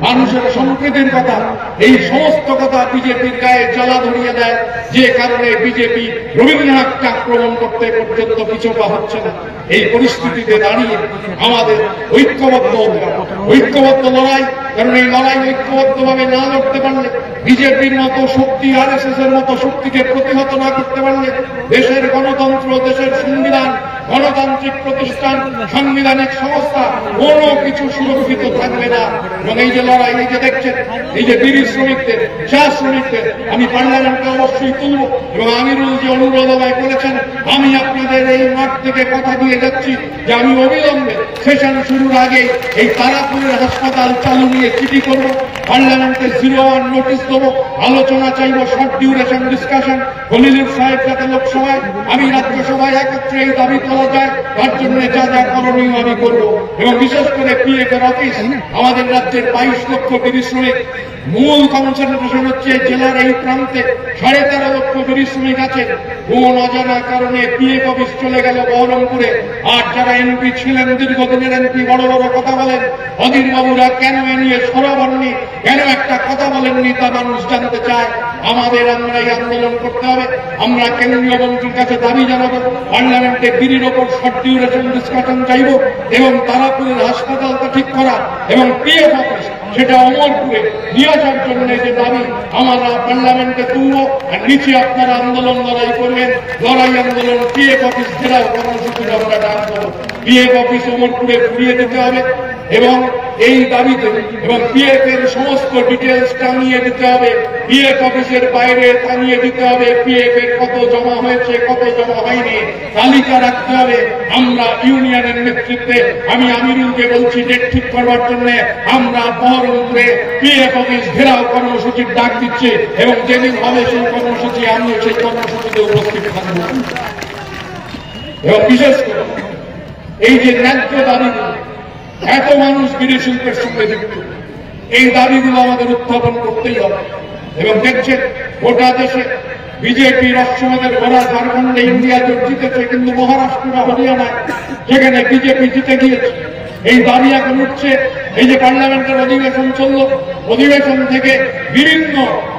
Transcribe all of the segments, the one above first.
মানুষের সম্প্রীতির কথা, এই সমস্ত কথা বিজেপির গায়ে জ্বালা ধরিয়ে দেয়, যে কারণে বিজেপি রবীন্দ্রনাথকে আক্রমণ করতে পর্যন্ত পিছপা হচ্ছে না। এই পরিস্থিতিতে দাঁড়িয়ে আমাদের ঐক্যবদ্ধ হতে হবে, ঐক্যবদ্ধ লড়াই। কারণ এই লড়াই ঐক্যবদ্ধভাবে না লড়তে পারলে, বিজেপির মতো শক্তি, আরএসএস এর মতো শক্তিকে প্রতিহত না করতে পারলে, দেশের গণতন্ত্র, দেশের সংবিধান, গণতান্ত্রিক প্রতিষ্ঠান, সাংবিধানিক সংস্থা কোনো কিছু সুরক্ষিত থাকবে না। এবং এই যে লড়াই, এই যে দেখছেন, এই যে বিড়ি শ্রমিকদের, চা শ্রমিকদের, আমি পার্লামেন্টে অবশ্যই তুলব। এবং আমিরুল যে অনুরোধ আমায় করেছেন, আমি আপনাদের এই মাঠ থেকে কথা দিয়ে যাচ্ছি যে আমি অবিলম্বে সেশন শুরুর আগে এই তারাপুরের হাসপাতাল চালু নিয়ে চিঠি করব, পার্লামেন্টে 01 নোটিশ দেবো, আলোচনা চাইব, শর্ট ডিউরেশন ডিসকাশন। খলিলুর সাহেব যাতে লোকসভায়, আমি রাজ্যসভায় একত্রে এই দাবি তোলা যায়, তার জন্য যা যা করণীয় আমি করব। এবং বিশেষ করে পিএফ এর অফিস, আমাদের রাজ্যের 22 লক্ষ বিড়ি শ্রমিক, মূল কনসেন্ট্রেশন হচ্ছে জেলার এই প্রান্তে 13.5 লক্ষ বিড়ি শ্রমিক আছে। কোন অজানা কারণে পিএফ অফিস চলে গেল বহরমপুরে। আর যারা এমপি ছিলেন, দীর্ঘদিনের এমপি, বড় বড় কথা বলেন, অধীর বাবুরা কেন এ নিয়ে সরব হননি, কেন একটা কথা বলেননি, তা মানুষ জানতে চায়। আমরা এই আন্দোলন করতে হবে। আমরা কেন্দ্রীয় মন্ত্রীর কাছে দাবি জানাবো, পার্লামেন্টে বিড়ির ওপর শর্ট ডিউরেশন ডিসকাশন চাইব, এবং তারাপুরের হাসপাতালটা ঠিক করা এবং পিএফ অফিস সেটা অমরপুরে নিয়ে আসার জন্য যে দাবি আমরা পার্লামেন্টে তুলব। আর নিচে আপনারা আন্দোলন লড়াই করবেন, লড়াই আন্দোলন পিএফ অফিস ঘেরাও কর্মসূচির আমরা ডাক দেবো। পিএফ অফিস অমরপুরে ঘুরিয়ে দিতে হবে এবং এই দাবিতে এবং পিএফ এর সমস্ত ডিটেলস টানিয়ে দিতে হবে, পিএফ অফিসের বাইরে টানিয়ে দিতে হবে। পিএফ এর কত জমা হয়েছে, কত জমা হয়নি, তালিকা রাখতে হবে। আমরা ইউনিয়নের নেতৃত্বে, আমি আমিরুলকে বলছি ডেট ঠিক করবার জন্য আমরা বহরমপুরে পিএফ অফিস ঘেরাও কর্মসূচির ডাক দিচ্ছি, এবং যেদিন হবে সেই কর্মসূচি আমি সেই কর্মসূচিতে উপস্থিত থাকবো। এবং বিশেষ করে এই যে ন্যায্য দাবিগুলো, এত মানুষ বিড়ি শিল্পের সঙ্গে যুক্ত, এই দাবিগুলো আমাদের উত্থাপন করতেই হবে। এবং দেখছেন গোটা দেশে বিজেপি রসমেদের ঘোড়া, ঝাড়খণ্ডে ইন্ডিয়া জোট জিতেছে, কিন্তু মহারাষ্ট্র বা হরিয়ানায় যেখানে বিজেপি জিতে গিয়েছে, এই দাবি এখন উঠছে। এই যে পার্লামেন্টের অধিবেশন চলল, অধিবেশন থেকে বিভিন্ন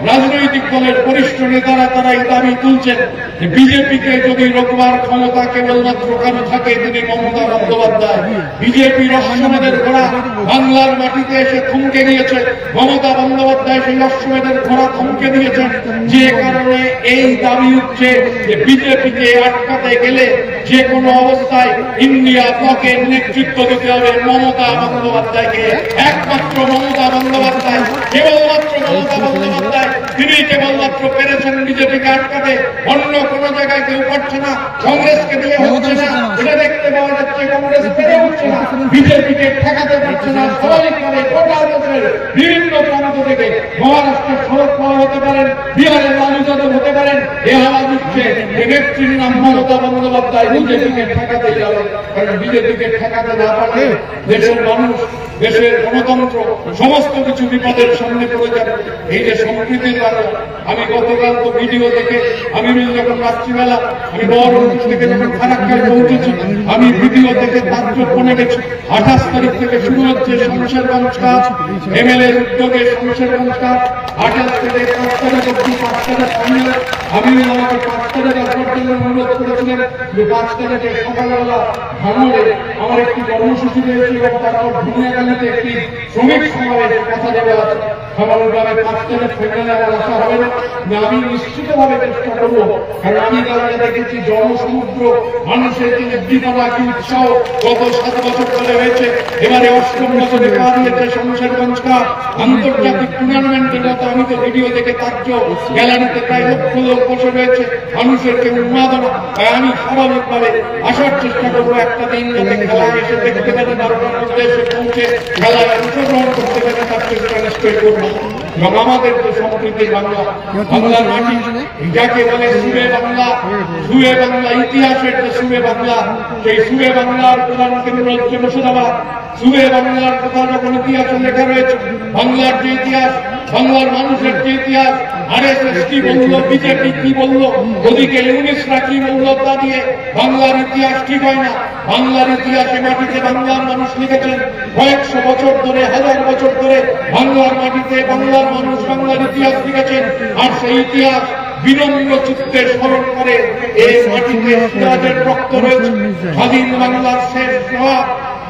রাজনৈতিক দলের বরিষ্ঠ নেতারা তারা এই দাবি তুলছেন যে বিজেপিকে যদি রোকবার ক্ষমতা কেবলমাত্র কারো থাকে, তিনি মমতা বন্দ্যোপাধ্যায়। বিজেপি রসমেদের ঘোড়া বাংলার মাটিতে এসে থমকে গিয়েছে, মমতা বন্দ্যোপাধ্যায় সেই রসমেদের ঘোড়া থমকে দিয়েছেন। যে কারণে এই দাবি উঠছে যে বিজেপিকে আটকাতে গেলে যে কোনো অবস্থায় ইন্ডিয়া ব্লকের নেতৃত্ব দিতে হবে মমতা বন্দ্যোপাধ্যায়কে। একমাত্র মমতা বন্দ্যোপাধ্যায়, কেবলমাত্র মমতা বন্দ্যোপাধ্যায়, তিনি কেবলমাত্র পেরেছেন বিজেপিকে আটকাতে। অন্য কোন জায়গায় কেউ পারছে না, কংগ্রেসকে দিয়ে হচ্ছে না, এটা দেখতে পাওয়া যাচ্ছে। কংগ্রেস পেরে উঠছে না, বিজেপিকে ঠেকাতে পারছে না। স্বাভাবিকভাবে গোটা দেশের বিভিন্ন প্রান্ত থেকে মহারাষ্ট্রের শরদ পাওয়ার হতে পারেন, বিহারের লালু যাদব হতে পারেন, এ আওয়াজ উঠছে যে নেত্রীর নাম মমতা বন্দ্যোপাধ্যায় বিজেপিকে ঠেকাতে যাবে। কারণ বিজেপিকে ঠেকাতে না পারলে দেশের মানুষ, দেশের গণতন্ত্র সমস্ত কিছু বিপদের সামনে পড়ে যাবে। এই যে সম্প্রীতির বাংলা, আমি গতকাল তো ভিডিও দেখে, আমি যখন রাত্রিবেলা আমি বহরমপুর থেকে যখন ফারাক্কায় পৌঁছেছি, আমি ভিডিও দেখে তাজ্জব বনে গেছি। 28 তারিখ থেকে শুরু হচ্ছে শমশেরগঞ্জ কাজ, এমএলএর উদ্যোগে শমশেরগঞ্জ কাজ। 28 থেকে 5 তারিখ অব্দি, 5 তারিখ ফাইনাল। আমি আমাকে 5 তারিখ আসবার জন্য অনুরোধ করেছিলেন যে 5 তারিখে সকালবেলা ভাঙড়ে আমার একটি কর্মসূচি রয়েছে এবং তারপর দুনিয়াগালিতে একটি শ্রমিক সমাবেশের কথা দেওয়া আছে। সকালবেলা 5 তারিখ ফাইনালে আমার আসা হবে না, আমি নিশ্চিতভাবে চেষ্টা করবো। কারণ আমি দাঁড়িয়ে দেখেছি জনসমুদ্র, মানুষের যে উদ্দীপনা, কি উৎসাহ গত 7 বছর ধরে হয়েছে। এবারে 8ম বছরে পা দিয়েছে শমশেরগঞ্জ কাপ আন্তর্জাতিক টুর্নামেন্টের মতো। আমি তো ভিডিও দেখে তাজ্জব, গ্যালারিতে প্রায় লক্ষ লোক বসে রয়েছে, মানুষের কেউ উন্মাদনা। তাই আমি স্বাভাবিকভাবে আসার চেষ্টা করবো একটা দিন যাতে খেলায় এসে দেখতে পারে, 12টার মধ্যে এসে পৌঁছে খেলায় অংশগ্রহণ করতে পারে, তার চেষ্টা নিশ্চয় করবো। এবং আমাদের যে সম্প্রীতির বাংলা, বাংলার মাটি, যাকে বলে সুরে বাংলা, সুরে বাংলা, ইতিহাসের যে সুরে বাংলা, সেই সুরে বাংলার প্রধান কেন্দ্র হচ্ছে মুর্শিদাবাদ। সুরে বাংলার কথা যখন ইতিহাসে লেখা রয়েছে, বাংলার যে ইতিহাস, বাংলার মানুষের যে ইতিহাস, আরএসএস কি বললো, বিজেপি কি বললো, ওদিকে ইউনিসরা কি বললো, তা দিয়ে বাংলার ইতিহাস ঠিক হয় না। বাংলার ইতিহাসে মাটিতে বাংলার মানুষ লিখেছেন, কয়েকশো বছর ধরে, হাজার বছর ধরে বাংলার মাটিতে বাংলার মানুষ বাংলার ইতিহাস লিখেছেন। আর সেই ইতিহাস বিনম্র চিত্তে স্মরণ করে এই মাটিতে সিরাজের রক্ত রয়েছে। স্বাধীন বাংলার শেষ নবাব,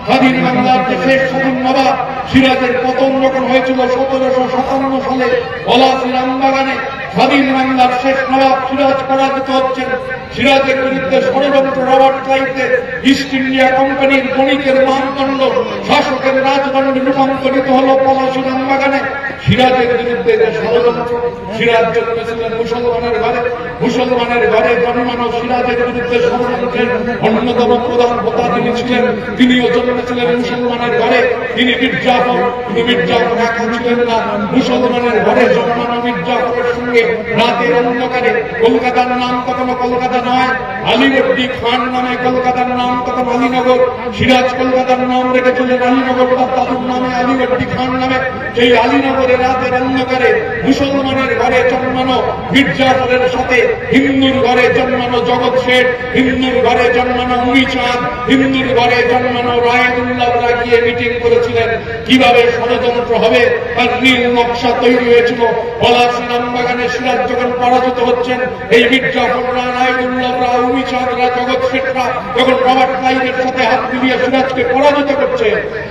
স্বাধীন বাংলার যে শেষ স্বাধীন নবাব সিরাজের পতন যখন হয়েছিল 1757 সালে পলাশীর আমবাগানে, স্বাধীন বাংলার শেষ নবাব সিরাজ পরাজিত হচ্ছেন। সিরাজের বিরুদ্ধে ষড়যন্ত্র রবার্ট ক্লাইভের ইস্ট ইন্ডিয়া কোম্পানির বণিকের মানদণ্ড শাসকের রাজদণ্ডে রূপান্তরিত হল পলাশীর আমবাগানে। সিরাজের বিরুদ্ধে যে ষড়যন্ত্র, সিরাজ জন্মেছিলেন মুসলমানের ঘরে, মুসলমানের ঘরে জন্মানো সিরাজের বিরুদ্ধে ষড়যন্ত্রের অন্যতম প্রধান হোতা যিনি ছিলেন, তিনিও জন্মেছিলেন মুসলমানের ঘরে। তিনি মির্জাফর, তিনি মির্জাফর একা ছিলেন না। মুসলমানের ঘরে জন্মানো মির্জাফরের সঙ্গে রাতের অন্ধকারে, কলকাতার নাম কখনো কলকাতা নয়, আলীবর্দী খান নামে কলকাতার নাম তখন আলীনগর। সিরাজ কলকাতার নাম রেখেছিলেন আলীনগর, তার দাদুর নামে আলীবর্দী খান নামে। সেই আলীনগরে রাতের অন্ধকারে মুসলমানের ঘরে জন্মানো মির্জাফরের সাথে হিন্দুর ঘরে জন্মানো জগৎ শেঠ, হিন্দুর ঘরে জন্মানো মুনিচাঁদ, হিন্দুর ঘরে জন্মানো রায়দুল্লাহরা গিয়ে মিটিং করেছিলেন কিভাবে ষড়যন্ত্র হবে। তার নীল নকশা তৈরি হয়েছিল। পলাশীর আমবাগানে সিরাজ যখন পরাজিত হচ্ছেন, এই মির্জাফররা, রায়দুল্লাহরা, মুনিচাঁদরা, জগৎ শেঠরা যখন রবার্ট ক্লাইভের সাথে হাত মিলিয়ে সিরাজকে পরাজিত করছে,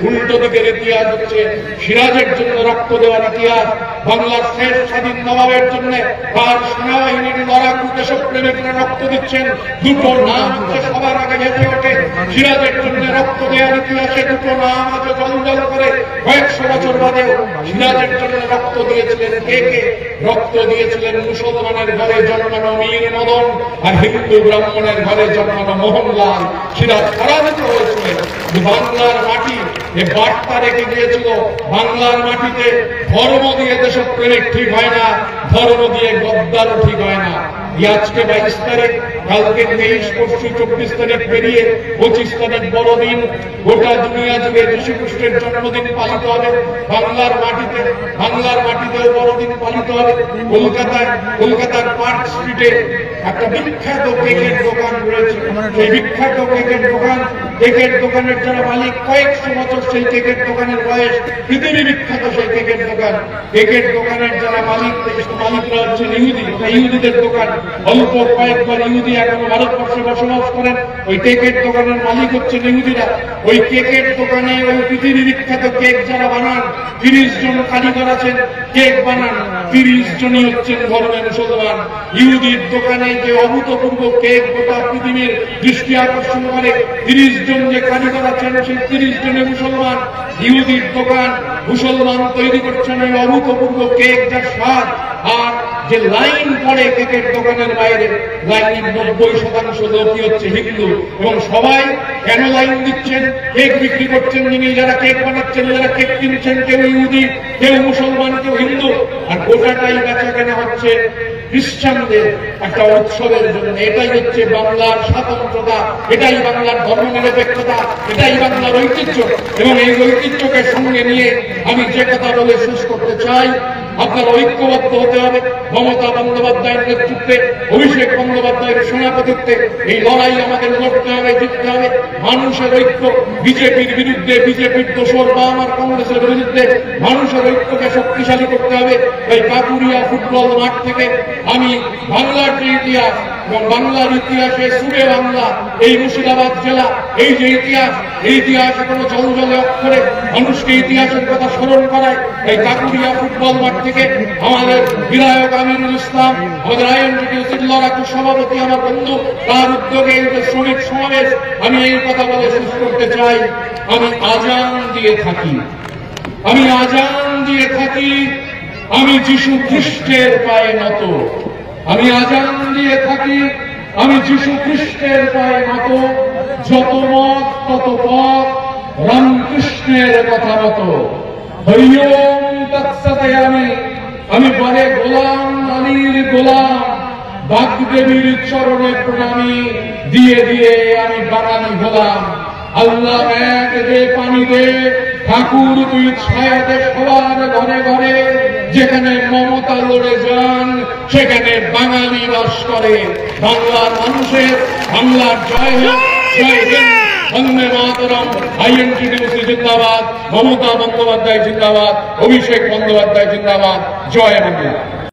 উল্টো দিকের ইতিহাস হচ্ছে সিরাজের জন্য রক্ত দেওয়ার ইতিহাস। বাংলার শেষ স্বাধীন নবাবের জন্য তার সেনাবাহিনীর লড়াকু দেশপ্রেমিকরা রক্ত দিচ্ছেন। দুটো নাম হচ্ছে সবার আগে ভেসে ওঠে সিরাজের জন্য রক্ত দেওয়ার ইতিহাসে। দুটো নাম আজও জলজল করে কয়েকশো বছর বাদেও সিরাজের জন্য রক্ত দিয়েছিলেন কে কে? রক্ত দিয়েছিলেন মুসলমানের ঘরে জন্মানো মীর মদন আর হিন্দু ব্রাহ্মণের ঘরে জন্মানো মোহনলাল। সিরাজ পরাজিত হয়েছিলেন। বাংলার মাটি এ বার্তা রেখে গিয়েছিল, বাংলার মাটিতে ধর্ম দিয়ে দেশপ্রেমিক ঠিক হয় না, ধর্ম দিয়ে গদ্দারও ঠিক হয় না। আজকে 22 তারিখ, কালকে 23, পরশু 24 তারিখ পেরিয়ে 25 তারিখ বড়দিন। গোটা দুনিয়া জুড়ে যীশু খ্রিস্টের জন্মদিন পালিত হবে। বাংলার মাটিতে, বাংলার মাটিতেও বড়দিন পালিত হবে। কলকাতার পার্ক স্ট্রিটে একটা বিখ্যাত কেকের দোকান রয়েছে। সেই বিখ্যাত কেকের দোকানের যারা মালিক, কয়েকশো বছর সেই কেকের দোকানের বয়স, পৃথিবী বিখ্যাত সেই কেকের দোকান। কেকের দোকানের যারা মালিকরা হচ্ছেন ইহুদি, ইহুদিদের দোকান। অল্প কয়েকবার ইহুদি এখনো ভারতবর্ষে বসবাস করেন। ওই কেকের দোকানের মালিক হচ্ছেন ইহুদিরা। ওই কেকের দোকানে ওই পৃথিবী বিখ্যাত কেক যারা বানান, 30 জন কারিগর আছেন কেক বানান, 30 জনই হচ্ছেন ধর্মে মুসলমান। ইহুদির দোকানে যে অভূতপূর্ব কেক গোটা পৃথিবীর দৃষ্টি আকর্ষণ করে, 30 জন যে কারিগর আছেন সেই 30 জনে মুসলমান। ইহুদির দোকান, মুসলমান তৈরি করছেন এই অভূতপূর্ব কেক, যার স্বাদ। আর যে লাইন পড়ে কেকের দোকানের বাইরে, লাইনের 90% লোকই হচ্ছে হিন্দু। এবং সবাই কেন লাইন দিচ্ছেন? কেক বিক্রি করছেন যিনি, যারা কেক বানাচ্ছেন, যারা কেক কিনছেন, কেউ ইহুদি, কেউ মুসলমান, কেউ হিন্দু। আর গোটাটাই বেচা কেনা হচ্ছে খ্রিস্টানদের একটা উৎসবের জন্য। এটাই হচ্ছে বাংলার স্বাতন্ত্রতা, এটাই বাংলার ধর্মনিরপেক্ষতা, এটাই বাংলার ঐতিহ্য। এবং এই ঐতিহ্যকে সঙ্গে নিয়ে আমি যে কথা বলে শেষ করতে চাই, আপনারা ঐক্যবদ্ধ হতে হবে। মমতা বন্দ্যোপাধ্যায়ের নেতৃত্বে, অভিষেক বন্দ্যোপাধ্যায়ের সভাপতিত্বে এই লড়াই আমাদের লড়তে হবে, জিততে হবে। মানুষের ঐক্য, বিজেপির বিরুদ্ধে, বিজেপির দোসর বা আমার কংগ্রেসের বিরুদ্ধে মানুষের ঐক্যকে শক্তিশালী করতে হবে। এই কাপুরিয়া ফুটবল মাঠ থেকে আমি বাংলার যে ইতিহাস এবং বাংলার ইতিহাসে সুরে বাংলা, এই মুর্শিদাবাদ জেলা, এই যে ইতিহাস, এই ইতিহাস এখনো জলজলে অক্ষরে মানুষকে ইতিহাসের কথা স্মরণ করায়। এই কাকুরিয়া ফুটবল মাঠ থেকে আমাদের বিধায়ক আমিনুল ইসলাম, আমাদের আইএনটিটিউসির লড়াকু সভাপতি, আমার বন্ধু, তার উদ্যোগে এই যে শ্রমিক সমাবেশ, আমি এই কথা বলে শেষ করতে চাই। আমি আজান দিয়ে থাকি, আমি আজান দিয়ে থাকি, আমি যীশু খ্রিস্টের পায়ে নত। আমি আজান দিয়ে থাকি, আমি যীশু খ্রিস্টের পায়ে নত। যত মত তত পথ, রামকৃষ্ণের কথা মতো। হরিওম তৎসতে। আমি বলে গোলাম আলীর গোলাম, বাগদেবীর চরণে প্রণামী দিয়ে দিয়ে আমি বাঙালি গোলাম। আল্লাহ এক দে, পানি দে, ঠাকুর তুই ছায়া দে সবার ঘরে ঘরে। যেখানে মমতা লড়ে যান, সেখানে বাঙালি বাস করে। বাংলার মানুষের বাংলার জয় হোক, জয় হিন্দ, বন্দে মাতরম, আইএনটিটিউসি জিন্দাবাদ, মমতা বন্দ্যোপাধ্যায় জিন্দাবাদ, অভিষেক বন্দ্যোপাধ্যায় জিন্দাবাদ, জয় বাংলা।